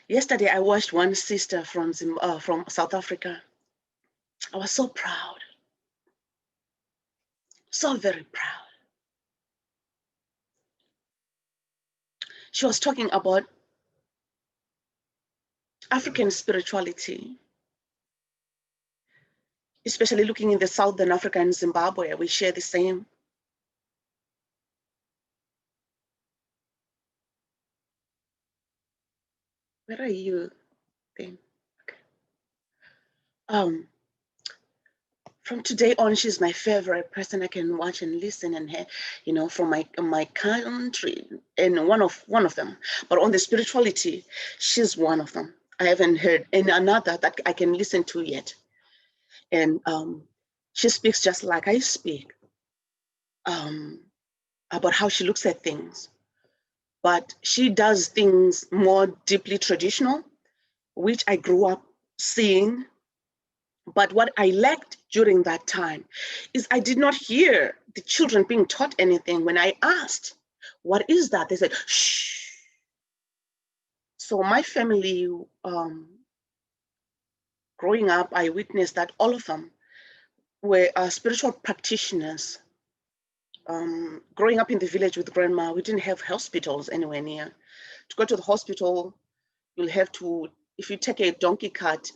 Yesterday, I watched one sister from South Africa. I was so proud, so very proud. She was talking about African spirituality, especially looking in the Southern Africa and Zimbabwe. We share the same. Where are you then? Okay. From today on, she's my favorite person I can watch and listen and hear, from my country, and one of them. But on the spirituality, she's one of them. I haven't heard any another that I can listen to yet. And she speaks just like I speak, about how she looks at things. But she does things more deeply traditional, which I grew up seeing. But what I lacked during that time is I did not hear the children being taught anything. When I asked, what is that? They said, shh. So my family, growing up, I witnessed that all of them were spiritual practitioners. Growing up in the village with grandma, we didn't have hospitals anywhere near. To go to the hospital, you'll have to, if you take a donkey cart,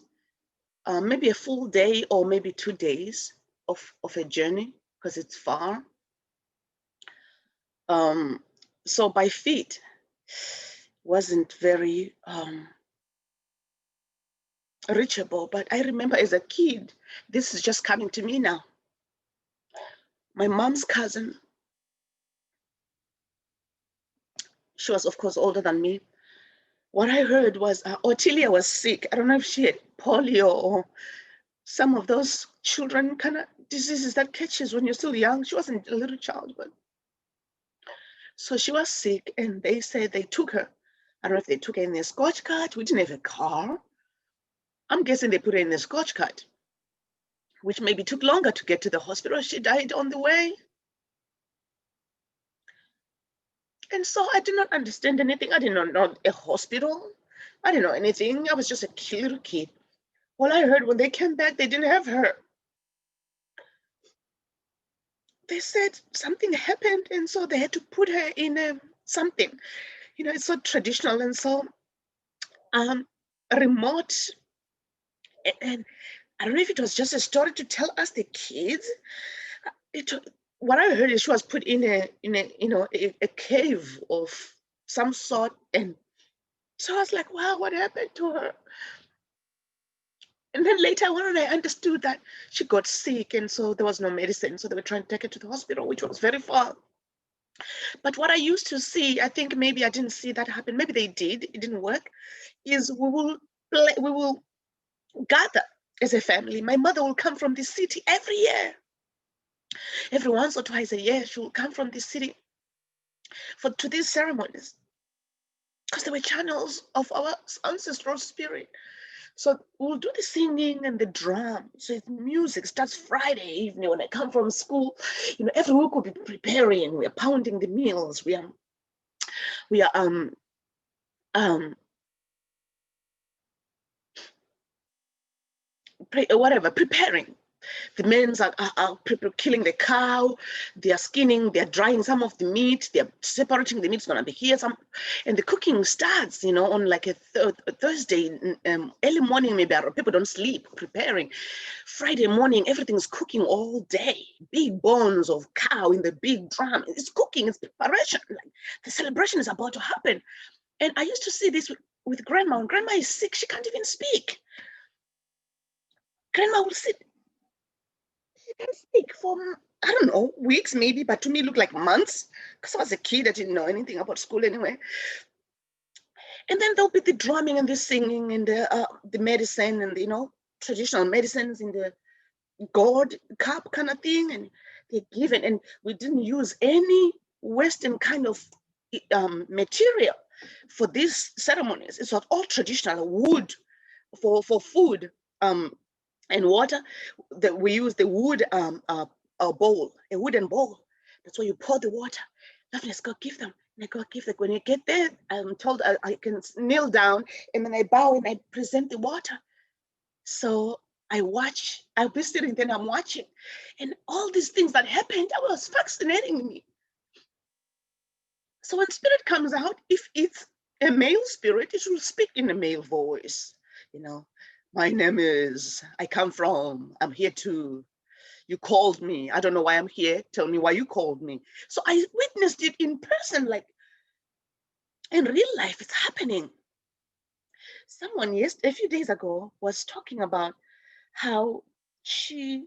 maybe a full day or maybe 2 days of a journey because it's far. So by feet wasn't very reachable. But I remember as a kid, this is just coming to me now. My mom's cousin, she was of course older than me. What I heard was Ottilia was sick. I don't know if she had polio or some of those children kind of diseases that catches when you're still young. She wasn't a little child, but so she was sick, and they said they took her. I don't know if they took her in their Scotch cart. We didn't have a car. I'm guessing they put her in the Scotch cart, which maybe took longer to get to the hospital. She died on the way. And so I did not understand anything. I did not know a hospital. I didn't know anything. I was just a little kid. All I heard when they came back, they didn't have her. They said something happened, and so they had to put her in something. It's so traditional and so remote. And I don't know if it was just a story to tell us the kids. What I heard is she was put in a cave of some sort, and so I was like, wow, what happened to her? And then later on, I understood that she got sick, and so there was no medicine, so they were trying to take her to the hospital, which was very far. But what I used to see, I think maybe I didn't see that happen. Maybe they did. It didn't work. Is we will gather as a family. My mother will come from the city every year. Every once or twice a year, she will come from the city to these ceremonies, because they were channels of our ancestral spirit. So we'll do the singing and the drum. So music starts Friday evening when I come from school. Every week we'll be preparing. We are pounding the meals. We are preparing. The men are killing the cow. They are skinning. They are drying some of the meat. They are separating the meat. It's gonna be here. And the cooking starts, on like a Thursday, early morning. Maybe people don't sleep preparing. Friday morning, everything's cooking all day. Big bones of cow in the big drum. It's cooking. It's preparation. Like the celebration is about to happen. And I used to see this with grandma. When grandma is sick, she can't even speak. Grandma will sit. She can speak for, I don't know, weeks maybe, but to me it looked like months, because I was a kid. I didn't know anything about school anyway. And then there'll be the drumming and the singing and the medicine and traditional medicines in the gourd cup kind of thing, and they're given. And we didn't use any Western kind of material for these ceremonies. It was all traditional wood for food. And water, that we use the wood bowl, a wooden bowl. That's where you pour the water. Loveless, God, give them. And I go, give the, when you get there, I'm told I can kneel down, and then I bow and I present the water. So I watch, I'll be sitting there and I'm watching. And all these things that happened, that was fascinating me. So when spirit comes out, if it's a male spirit, it will speak in a male voice. You know, my name is, I come from, I'm here to, you called me. I don't know why I'm here. Tell me why you called me. So I witnessed it in person, like in real life, it's happening. Someone a few days ago was talking about how she,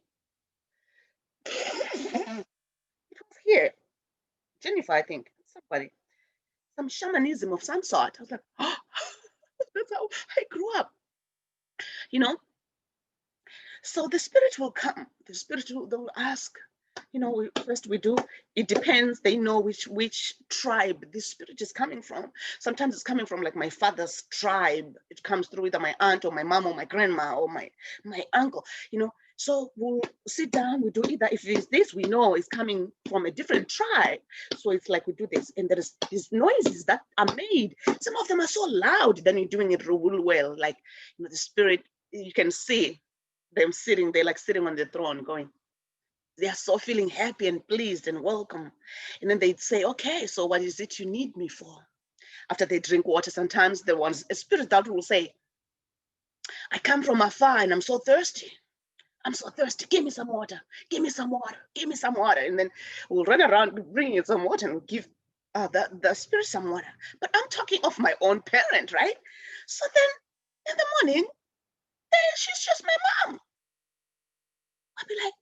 it was here, Jennifer, I think, somebody, some shamanism of some sort. I was like, oh, that's how I grew up, you know? So the spirit will come, the spirit will, they'll ask, you know, first we do, it depends, they know which tribe this spirit is coming from. Sometimes it's coming from like my father's tribe. It comes through either my aunt or my mom or my grandma or my uncle, you know. So we'll sit down, we do either, if it's this, we know it's coming from a different tribe. So it's like we do this, and there is these noises that are made. Some of them are so loud, then you're doing it real well. Like, you know, the spirit, you can see them sitting there, like sitting on the throne going, they are so feeling happy and pleased and welcome. And then they'd say, okay, so what is it you need me for? After they drink water, sometimes there was a spirit that will say, I come from afar and I'm so thirsty. I'm so thirsty. Give me some water. Give me some water. Give me some water. And then we'll run around bringing some water and give the spirit some water. But I'm talking of my own parent, right? So then in the morning, she's just my mom. I'll be like,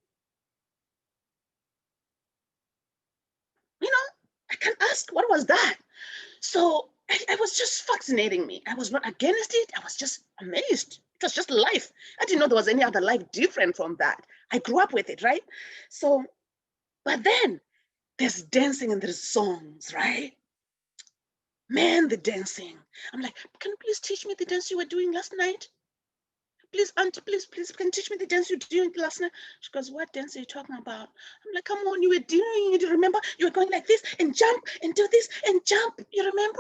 you know, I can ask, what was that? So it was just fascinating me. I was not against it. I was just amazed. It was just life. I didn't know there was any other life different from that. I grew up with it, right? So, but then there's dancing and there's songs, right? Man, the dancing. I'm like, can you please teach me the dance you were doing last night? Please, auntie, please, can you teach me the dance you were doing last night? She goes, what dance are you talking about? I'm like, come on, you were doing it. You remember? You were going like this and jump and do this and jump. You remember?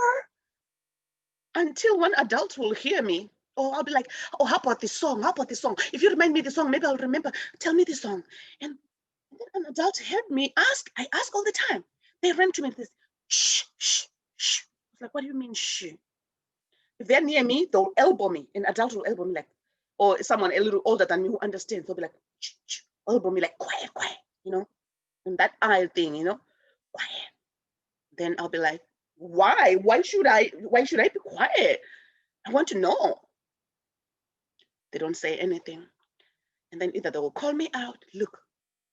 Until one adult will hear me. Or I'll be like, oh, how about this song? How about this song? If you remind me the song, maybe I'll remember. Tell me the song. And then an adult heard me ask. I ask all the time. They ran to me with this, shh, shh, shh. I was like, what do you mean, shh? If they're near me, they'll elbow me. An adult will elbow me like, or someone a little older than me who understands, they'll be like, shh, shh, elbow me like, quiet, quiet, you know? And that eye thing, you know, quiet. Then I'll be like, why? Why should I be quiet? I want to know. They don't say anything. And then either they will call me out, look,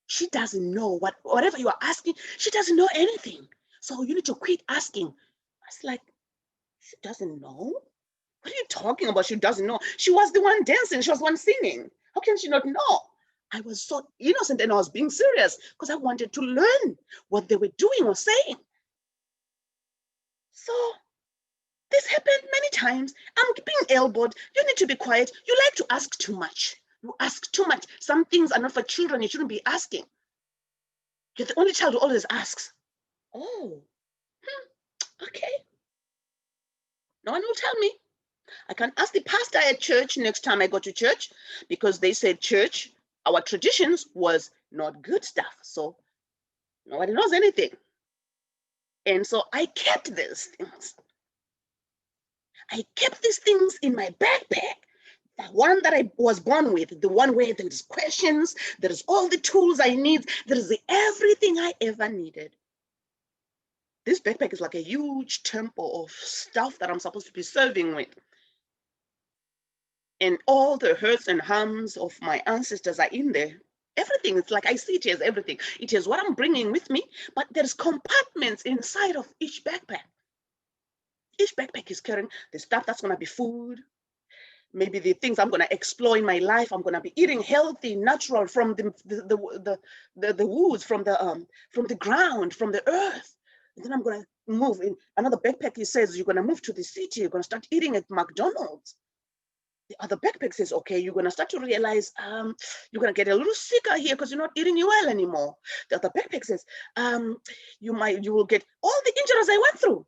she doesn't know whatever you are asking, she doesn't know anything. So you need to quit asking. I was like, she doesn't know? What are you talking about? She doesn't know. She was the one dancing, she was the one singing. How can she not know? I was so innocent and I was being serious because I wanted to learn what they were doing or saying. So this happened many times. I'm being elbowed. You need to be quiet. You like to ask too much. You ask too much. Some things are not for children. You shouldn't be asking. You're the only child who always asks. Oh, okay. No one will tell me. I can ask the pastor at church next time I go to church because they said church, our traditions was not good stuff. So nobody knows anything. And so I kept these things. I kept these things in my backpack. The one that I was born with, the one where there's questions, there's all the tools I need, there's everything I ever needed. This backpack is like a huge temple of stuff that I'm supposed to be serving with. And all the hurts and harms of my ancestors are in there. Everything, it's like I see it as everything. It is what I'm bringing with me, but there's compartments inside of each backpack. Each backpack is carrying the stuff that's going to be food, maybe the things I'm going to explore in my life. I'm going to be eating healthy, natural from the woods, from the ground, from the earth. And then I'm going to move in another backpack. He says you're going to move to the city. You're going to start eating at McDonald's. The other backpack says, okay, you're going to start to realize you're going to get a little sicker here because you're not eating well anymore. The other backpack says, you will get all the injuries I went through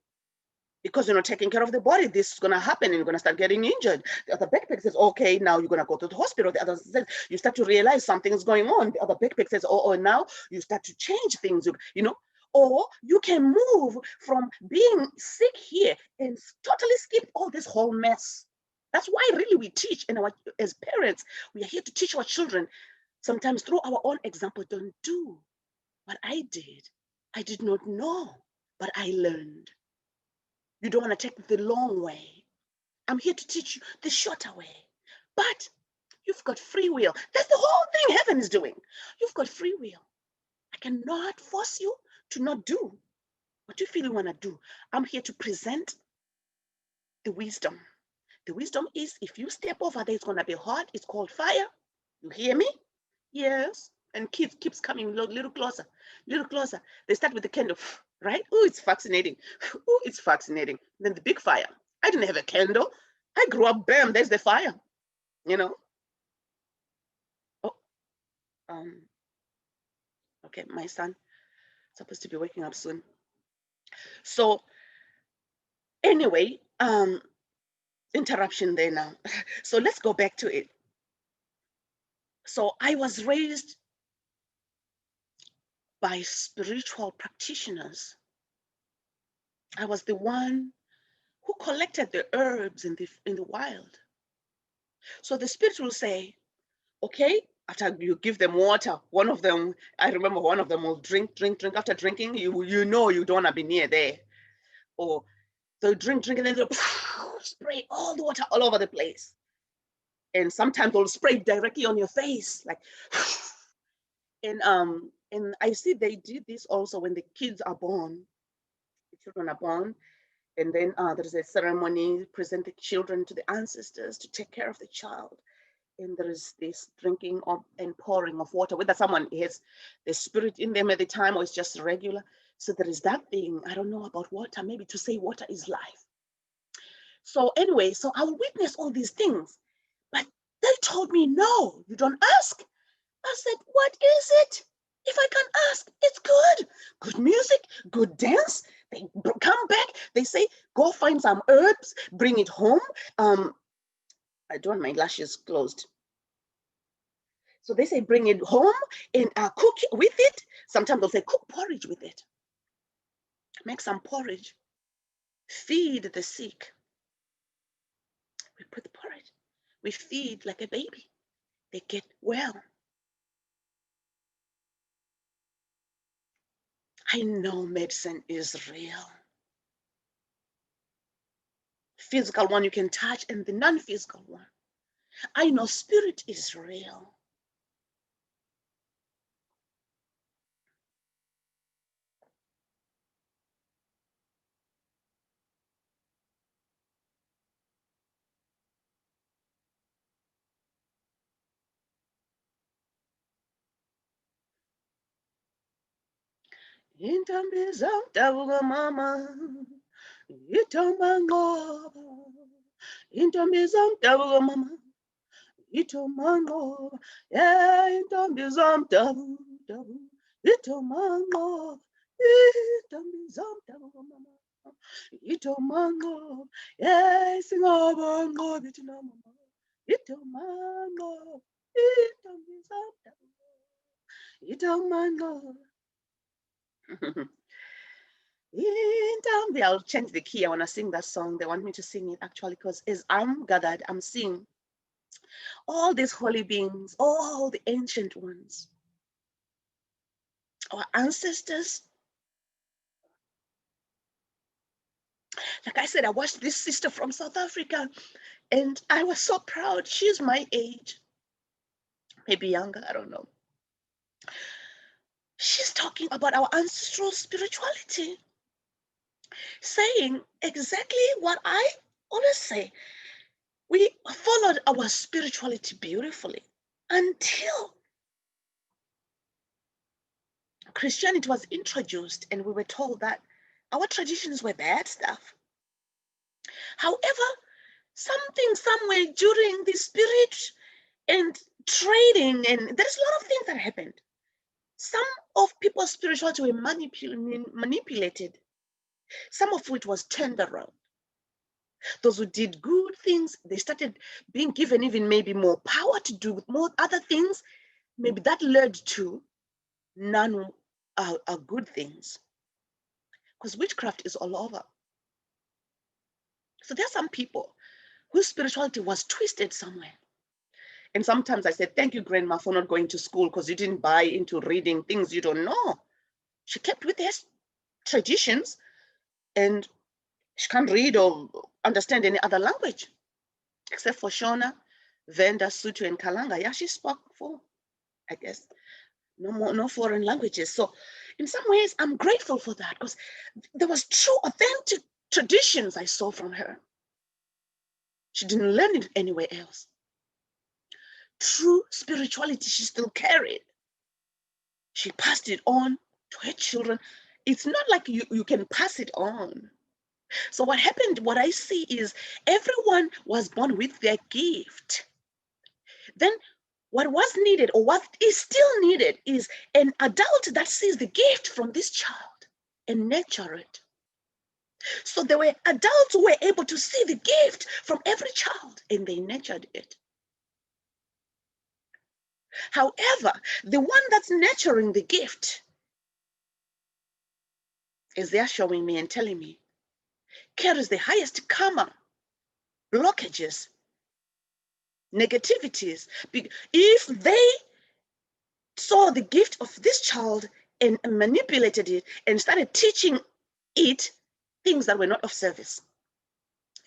because you're not taking care of the body. This is going to happen and you're going to start getting injured. The other backpack says, okay, now you're going to go to the hospital. The other says, you start to realize something is going on. The other backpack says, oh, now you start to change things, you know. Or you can move from being sick here and totally skip all this whole mess. That's why really we teach, and as parents, we are here to teach our children. Sometimes through our own example, don't do what I did. I did not know, but I learned. You don't want to take the long way. I'm here to teach you the shorter way. But you've got free will. That's the whole thing heaven is doing. You've got free will. I cannot force you to not do what you feel you want to do. I'm here to present the wisdom. The wisdom is if you step over there, it's going to be hot. It's called fire. You hear me? Yes. And kids keeps coming a little closer, little closer. They start with the candle, right? Oh, it's fascinating. Oh, it's fascinating. Then the big fire. I didn't have a candle. I grew up, bam, there's the fire, you know? Oh, okay, my son supposed to be waking up soon. So anyway, interruption there now. So let's go back to it. So I was raised by spiritual practitioners. I was the one who collected the herbs in the wild. So the spirit will say, okay, after you give them water, one of them, I remember one of them will drink. After drinking, you know you don't want to be near there. Or they'll drink, and then they'll spray all the water all over the place. And sometimes they'll spray directly on your face, like, and I see they did this also when the kids are born. The children are born, and then there's a ceremony, present the children to the ancestors to take care of the child. And there is this drinking of and pouring of water, whether someone has the spirit in them at the time or it's just regular. So there is that thing. I don't know about water, maybe to say water is life. So anyway, so I will witness all these things. But they told me, no, you don't ask. I said, what is it? If I can ask, it's good. Good music, good dance. They come back. They say, go find some herbs, bring it home. I don't want my lashes closed. So they say, bring it home and cook with it. Sometimes they'll say, cook porridge with it. Make some porridge. Feed the sick. We put the porridge. We feed like a baby. They get well. I know medicine is real. Physical one you can touch and the non-physical one. I know spirit is real. Intombi zamdabuka mama, itomangoba. Intombi zamdabuka mama, itomangoba. Yeah, intombi zamdabuka, itomangoba. Intombi zamdabuka mama, itomangoba. Yeah, singoba ngoba itina mama, itomangoba. Intombi zamdabuka, itomangoba. I'll change the key. I want to sing that song. They want me to sing it actually because as I'm gathered, I'm seeing all these holy beings, all the ancient ones, our ancestors. Like I said, I watched this sister from South Africa and I was so proud. She's my age, maybe younger, I don't know. She's talking about our ancestral spirituality, saying exactly what I always say. We followed our spirituality beautifully until Christianity was introduced and we were told that our traditions were bad stuff. However, something somewhere during the spirit and trading, and there's a lot of things that happened. Some of people's spirituality were manipulated. Some of it was turned around. Those who did good things, they started being given even maybe more power to do more other things. Maybe that led to none are good things. Because witchcraft is all over. So there are some people whose spirituality was twisted somewhere. And sometimes I said, thank you, Grandma, for not going to school because you didn't buy into reading things you don't know. She kept with her traditions, and she can't read or understand any other language except for Shona, Venda, Sotho, and Kalanga. Yeah, she spoke for, I guess, no foreign languages. So in some ways, I'm grateful for that because there was true, authentic traditions I saw from her. She didn't learn it anywhere else. True spirituality she still carried. She passed it on to her children. It's not like you can pass it on. So what happened, what I see is everyone was born with their gift. Then what was needed, or what is still needed, is an adult that sees the gift from this child and nurture it. So there were adults who were able to see the gift from every child and they nurtured it. However, the one that's nurturing the gift, as they're showing me and telling me, carries the highest karma, blockages, negativities. If they saw the gift of this child and manipulated it and started teaching it things that were not of service.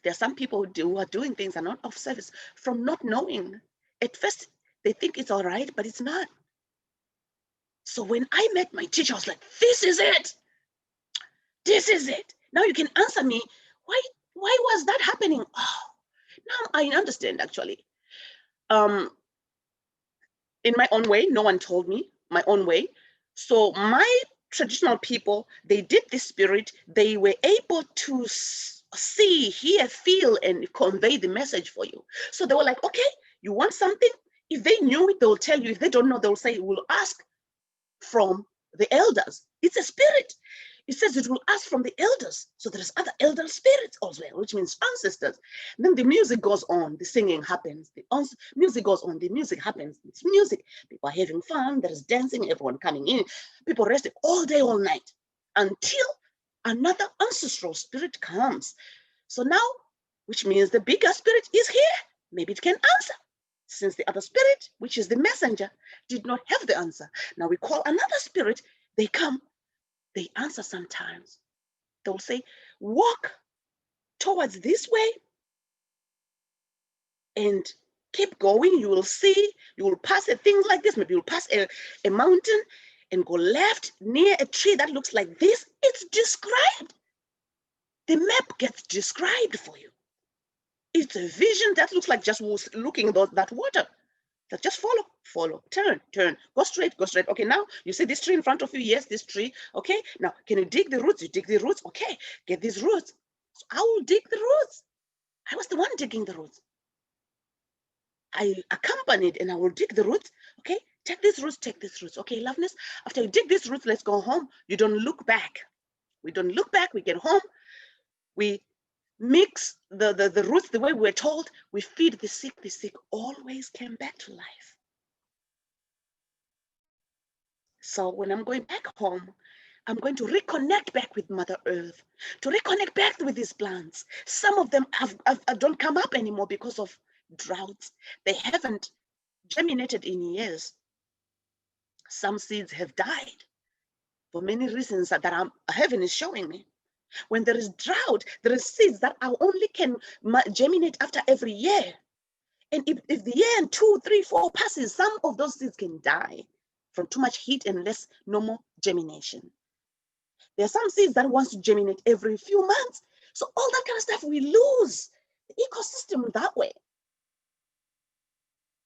There are some people who are doing things that are not of service from not knowing. At first, they think it's all right, but it's not. So when I met my teacher, I was like, this is it. This is it. Now you can answer me. Why was that happening? Oh, now I understand actually. In my own way, no one told me, my own way. So my traditional people, they did this spirit, they were able to see, hear, feel, and convey the message for you. So they were like, okay, you want something? If they knew it, they'll tell you. If they don't know, they'll say, we'll ask from the elders. It's a spirit. It says it will ask from the elders. So there's other elder spirits as well, which means ancestors. And then the music goes on, the singing happens, the music goes on, the music happens. It's music. People are having fun, there's dancing, everyone coming in, people resting all day, all night, until another ancestral spirit comes. So now, which means the bigger spirit is here. Maybe it can answer. Since the other spirit, which is the messenger, did not have the answer. Now we call another spirit, they come, they answer sometimes. They'll say, walk towards this way and keep going. You will see, you will pass a thing like this. Maybe you'll pass a mountain and go left near a tree that looks like this. It's described. The map gets described for you. It's a vision that looks like just looking at that water. That just follow, turn, go straight. Okay, now you see this tree in front of you. Yes, this tree. Okay, now can you dig the roots? You dig the roots. Okay, get these roots. So I will dig the roots. I was the one digging the roots. I accompanied and I will dig the roots. Okay, take these roots, take these roots. Okay, Loveness, after you dig these roots, let's go home. You don't look back. We don't look back. We get home. We mix the roots the way we're told. We feed the sick. The sick always came back to life. So when I'm going back home, I'm going to reconnect back with Mother Earth, to reconnect back with these plants. Some of them don't come up anymore because of droughts. They haven't germinated in years. Some seeds have died for many reasons that heaven is showing me. When there is drought, there is seeds that only can germinate after every year. And if the year and 2, 3, 4 passes, some of those seeds can die from too much heat and less normal germination. There are some seeds that wants to germinate every few months. So all that kind of stuff, we lose the ecosystem that way.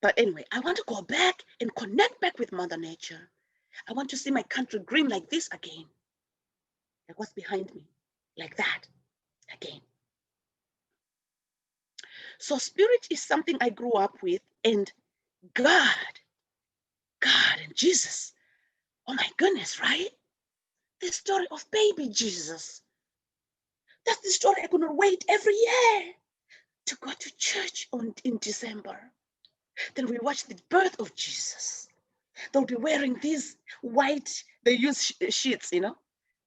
But anyway, I want to go back and connect back with Mother Nature. I want to see my country green like this again. Like what's behind me, like that again. So spirit is something I grew up with, and God and Jesus. Oh my goodness, right? The story of baby Jesus. That's the story I could not wait every year to go to church in December. Then we watch the birth of Jesus. They'll be wearing these white, they use sheets, the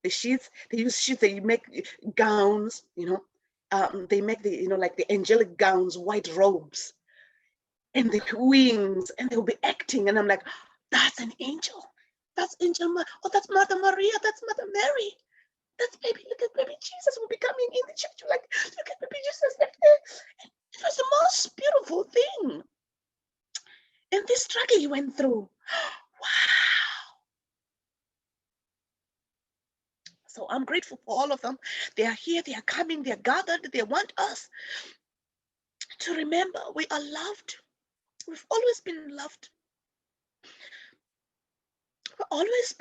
sheets, they use sheets, they make gowns, they make like the angelic gowns, white robes, and the wings, and they'll be acting. And I'm like, that's an angel. That's oh, that's Mother Maria, that's Mother Mary. That's baby, look at baby Jesus will be coming in the church. You're like, look at baby Jesus. And it was the most beautiful thing. And this struggle you went through. Wow. So I'm grateful for all of them. They are here, they are coming, they are gathered, they want us to remember we are loved. We've always been loved. They've always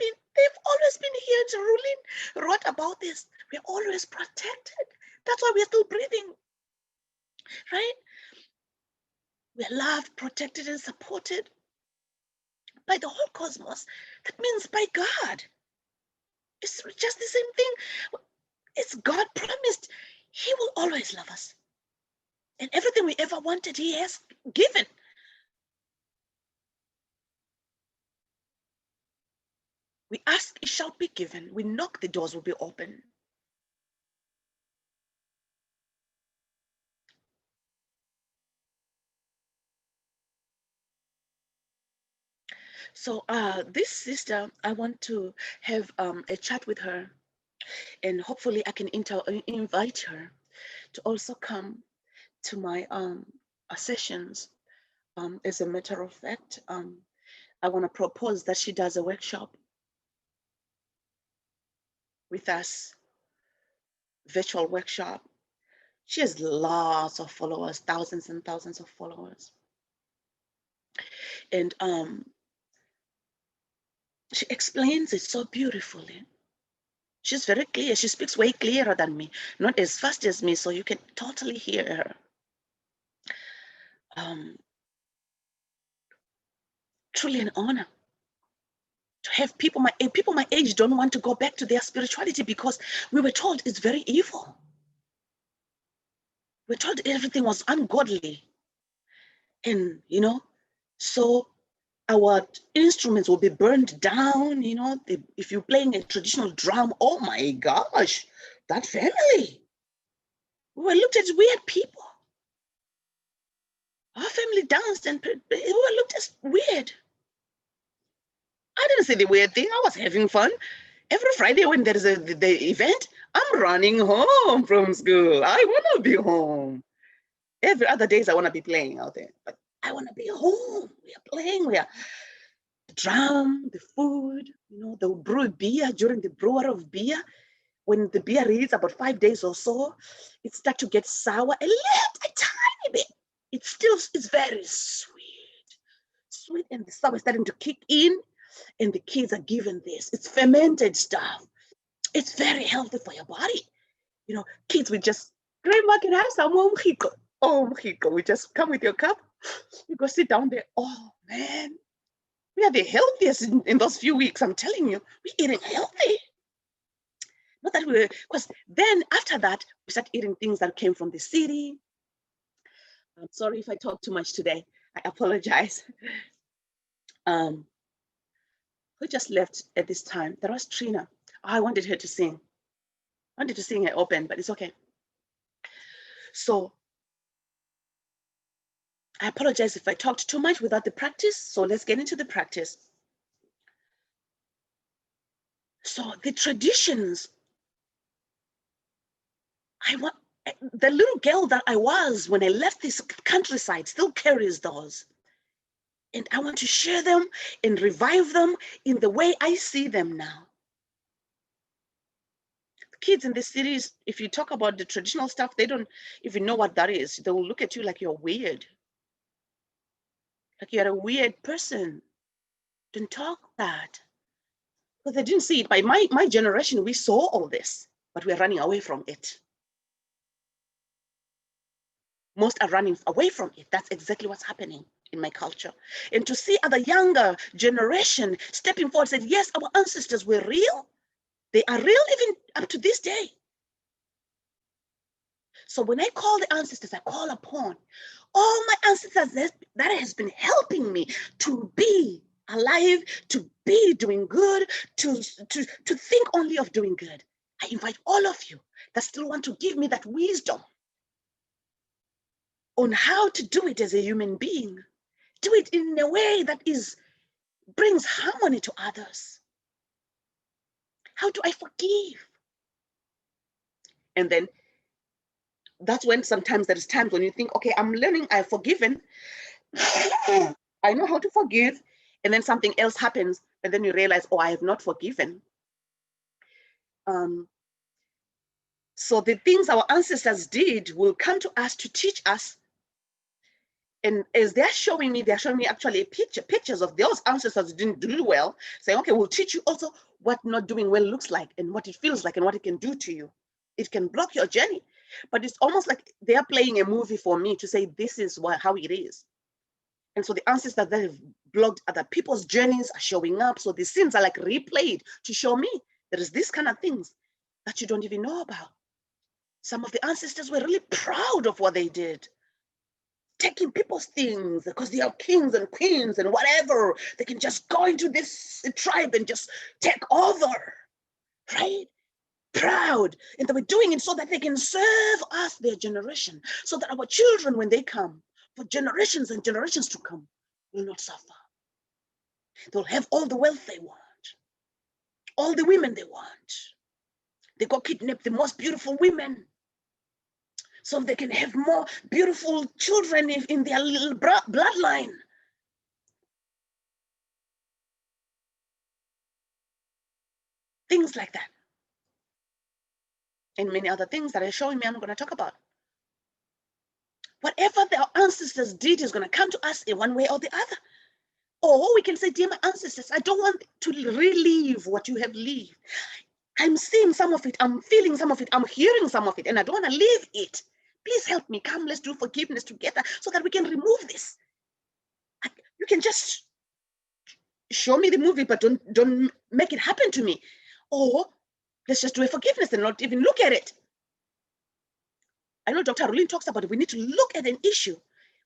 been here. Rulin wrote about this. We're always protected. That's why we're still breathing, right? We're loved, protected, and supported by the whole cosmos. That means by God. It's just the same thing. It's God promised He will always love us. And everything we ever wanted, He has given. We ask, it shall be given. We knock, the doors will be open. So this sister, I want to have a chat with her, and hopefully I can invite her to also come to my sessions. As a matter of fact, I want to propose that she does a workshop with us, virtual workshop. She has lots of followers, thousands and thousands of followers. And she explains it so beautifully. She's very clear. She speaks way clearer than me, not as fast as me, so you can totally hear her. Truly an honor to have people my age don't want to go back to their spirituality because we were told it's very evil. We're told everything was ungodly. And, so our instruments will be burned down, if you're playing a traditional drum, oh my gosh, that family. We were looked at as weird people. Our family danced and we were looked as weird. I didn't say the weird thing. I was having fun. Every Friday when there is the event, I'm running home from school. I want to be home. Every other days I want to be playing out there, but I want to be home. We are playing. We are the drum, the food. They'll brew beer during the brewer of beer. When the beer reads about 5 days or so, it starts to get sour a tiny bit. It's very sweet, and the sour is starting to kick in. And the kids are given this. It's fermented stuff. It's very healthy for your body. Kids will just, Grandma, can I have some more mojito? Oh, mojito. We just come with your cup. You go sit down there. Oh, man. We are the healthiest in those few weeks. I'm telling you, we're eating healthy. Not that because then after that, we start eating things that came from the city. I'm sorry if I talk too much today. I apologize. Who just left at this time? That was Trina. I wanted her to sing. I wanted to sing her open, but it's okay. So I apologize if I talked too much without the practice. So let's get into the practice. So the traditions, the little girl that I was when I left this countryside still carries those. And I want to share them and revive them in the way I see them now. The kids in the cities, if you talk about the traditional stuff, they don't even know what that is. They will look at you like you're weird. Like you're a weird person. Don't talk that. Because they didn't see it. By my generation, we saw all this, but we're running away from it. Most are running away from it. That's exactly what's happening in my culture. And to see other younger generation stepping forward, said, yes, our ancestors were real. They are real even up to this day. So when I call the ancestors, I call upon all my ancestors that has been helping me to be alive, to be doing good, to think only of doing good. I invite all of you that still want to give me that wisdom on how to do it as a human being. Do it in a way that brings harmony to others. How do I forgive? And then that's when sometimes there is times when you think, okay, I'm learning, I've forgiven. I know how to forgive. And then something else happens, and then you realize, oh, I have not forgiven. So the things our ancestors did will come to us to teach us. And as they're showing me actually pictures of those ancestors who didn't do well, saying, okay, we'll teach you also what not doing well looks like and what it feels like and what it can do to you. It can block your journey. But it's almost like they're playing a movie for me to say, this is how it is. And so the ancestors that have blocked other people's journeys are showing up. So the sins are like replayed to show me there is this kind of things that you don't even know about. Some of the ancestors were really proud of what they did, taking people's things because they are kings and queens and whatever. They can just go into this tribe and just take over, right? Proud. And they were doing it so that they can serve us, their generation, so that our children, when they come, for generations and generations to come, will not suffer. They'll have all the wealth they want, all the women they want. They go kidnap the most beautiful women so they can have more beautiful children in their little bloodline. Things like that. And many other things that are showing me I'm going to talk about. Whatever their ancestors did is going to come to us in one way or the other. Or we can say, dear my ancestors, I don't want to relive what you have lived. I'm seeing some of it, I'm feeling some of it, I'm hearing some of it, and I don't want to live it. Please help me. Come, let's do forgiveness together so that we can remove this. You can just show me the movie, but don't make it happen to me. Or let's just do a forgiveness and not even look at it. I know Dr. Arulene talks about it. We need to look at an issue.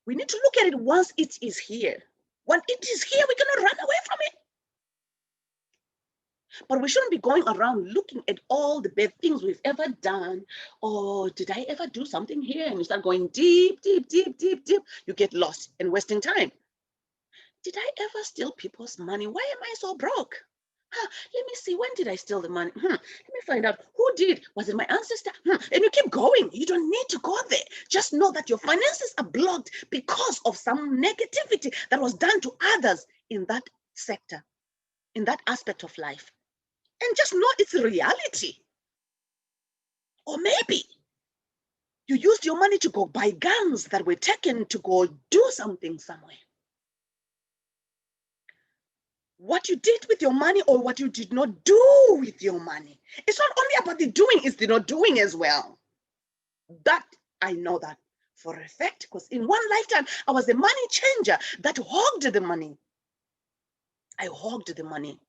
We need to look at it once it is here. When it is here, we cannot run away from it. But we shouldn't be going around looking at all the bad things we've ever done. Or did I ever do something here? And you start going deep, deep, deep, deep, deep. You get lost and wasting time. Did I ever steal people's money? Why am I so broke? Let me see, when did I steal the money? Let me find out who did. Was it my ancestor? And you keep going. You don't need to go there. Just know that your finances are blocked because of some negativity that was done to others in that sector, in that aspect of life. And just know it's a reality. Or maybe you used your money to go buy guns that were taken to go do something somewhere. What you did with your money or what you did not do with your money. It's not only about the doing, it's the not doing as well. That I know that for a fact, because in one lifetime, I was a money changer that hogged the money. I hogged the money.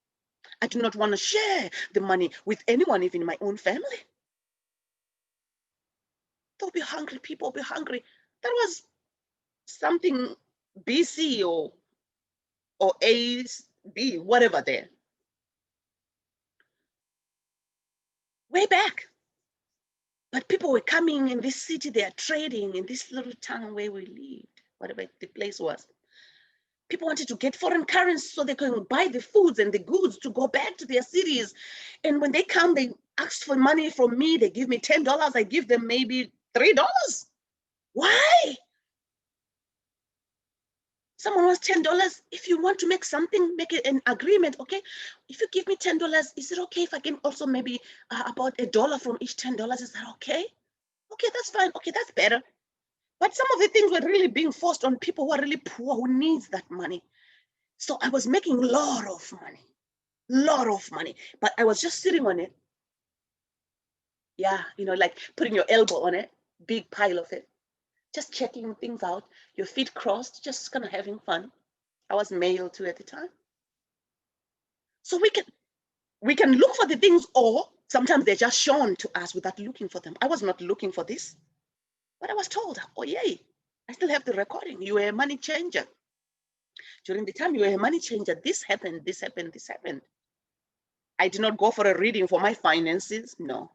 I do not want to share the money with anyone, even my own family. They'll be hungry, people will be hungry. That was something BC or AB, whatever there. Way back. But people were coming in this city, they are trading in this little town where we lived, whatever the place was. People wanted to get foreign currency so they can buy the foods and the goods to go back to their cities. And when they come, they ask for money from me. They give me $10. I give them maybe $3. Why? Someone wants $10. If you want to make something, make it an agreement, okay? If you give me $10, is it okay if I can also maybe about $1 from each $10? Is that okay? Okay, that's fine. Okay, that's better. But some of the things were really being forced on people who are really poor, who needs that money. So I was making a lot of money, but I was just sitting on it. Yeah, like putting your elbow on it, big pile of it, just checking things out, your feet crossed, just kind of having fun. I was male too at the time. So we can look for the things, or sometimes they're just shown to us without looking for them. I was not looking for this, but I was told, oh yay, I still have the recording. You were a money changer. During the time you were a money changer, this happened, this happened, this happened. I did not go for a reading for my finances. No.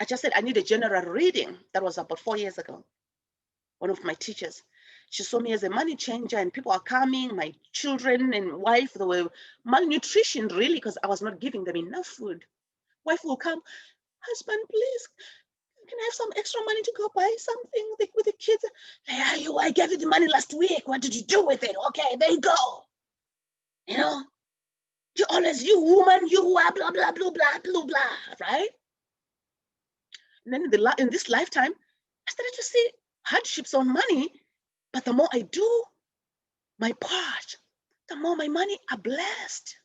I just said I need a general reading. That was about 4 years ago. One of my teachers, she saw me as a money changer, and people are coming, my children and wife, they were malnutrition really, because I was not giving them enough food. Wife will come, husband, please, can I have some extra money to go buy something with the kids? Hey, I gave you the money last week. What did you do with it? Okay, there you go. You know, you always, you woman, you blah, blah, blah, blah, blah, blah, right? And then in this lifetime, I started to see hardships on money, but the more I do my part, the more my money are blessed.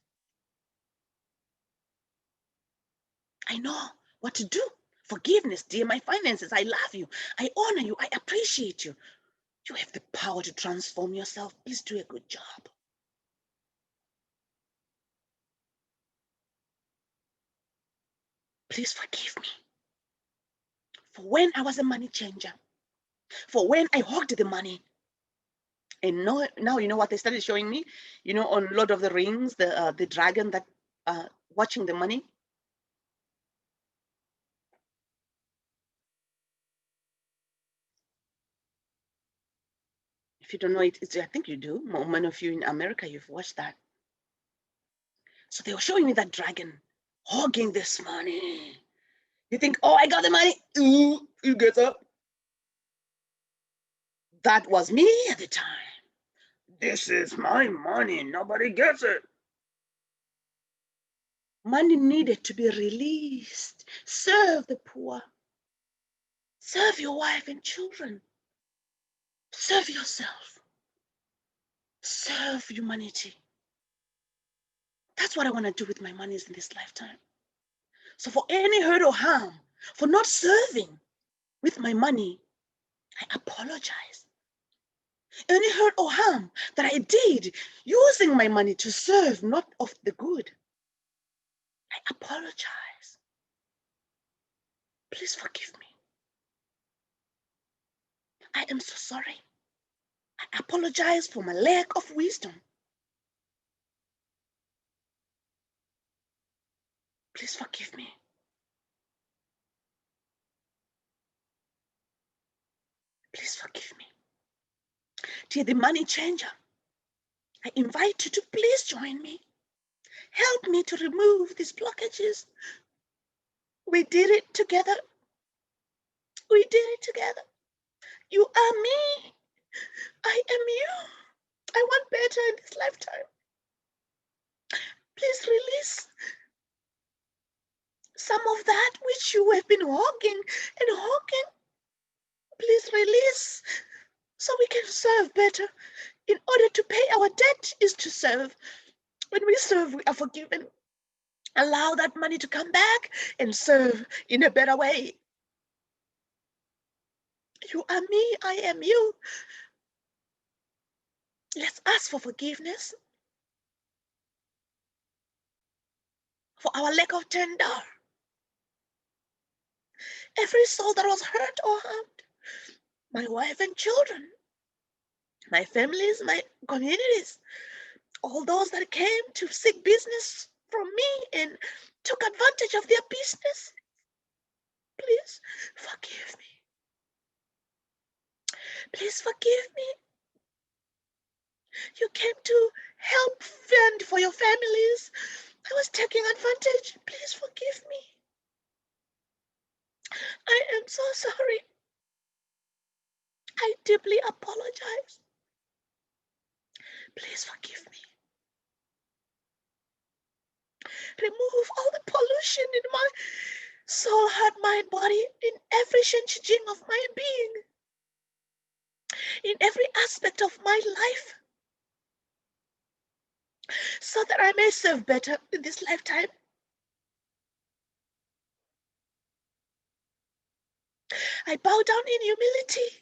I know what to do. Forgiveness, dear, my finances, I love you. I honor you. I appreciate you. You have the power to transform yourself. Please do a good job. Please forgive me for when I was a money changer, for when I hogged the money. And now you know what they started showing me? You know, on Lord of the Rings, the dragon that watching the money. If you don't know it, I think you do. Many of you in America, you've watched that. So they were showing me that dragon hogging this money. You think, oh, I got the money. Ooh, you get up. That was me at the time. This is my money. Nobody gets it. Money needed to be released. Serve the poor. Serve your wife and children. Serve yourself. Serve humanity. That's what I want to do with my monies in this lifetime. So for any hurt or harm, for not serving with my money, I apologize. Any hurt or harm that I did using my money to serve not of the good, I apologize. Please forgive me. I am so sorry. I apologize for my lack of wisdom. Please forgive me. Please forgive me. Dear the money changer, I invite you to please join me. Help me to remove these blockages. We did it together. We did it together. You are me. I am you. I want better in this lifetime. Please release some of that which you have been hogging and hogging. Please release so we can serve better. In order to pay our debt is to serve. When we serve, we are forgiven. Allow that money to come back and serve in a better way. You are me, I am you. Let's ask for forgiveness for our lack of tender. Every soul that was hurt or harmed, my wife and children, my families, my communities, all those that came to seek business from me and took advantage of their business, please forgive me. Please forgive me. You came to help fend for your families. I was taking advantage. Please forgive me. I am so sorry. I deeply apologize. Please forgive me. Remove all the pollution in my soul, heart, mind, body, in every shenchijing of my being, in every aspect of my life, so that I may serve better in this lifetime. I bow down in humility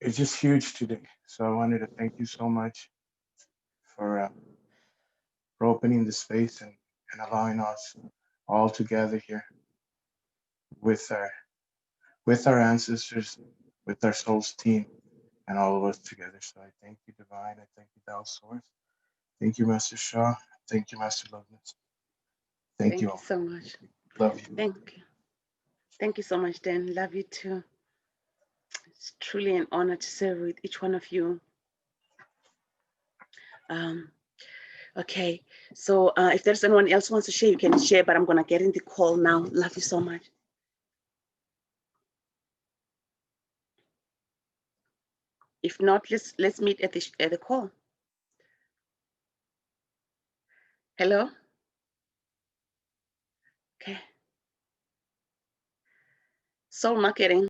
it's just huge today. So I wanted to thank you so much for opening the space and allowing us all together here with our ancestors, with our souls team, and all of us together. So I thank you, Divine. I thank you, Thou Source. Thank you, Master Shah. Thank you, Master Loveness. Thank you Thank you all. so much. Love you. Thank you. Thank you so much, Dan. Love you too. It's truly an honor to serve with each one of you. Okay, so if there's anyone else wants to share, you can share, but I'm gonna get in the call now. Love you so much. If not, let's meet at the call. Hello? Okay. Soul marketing.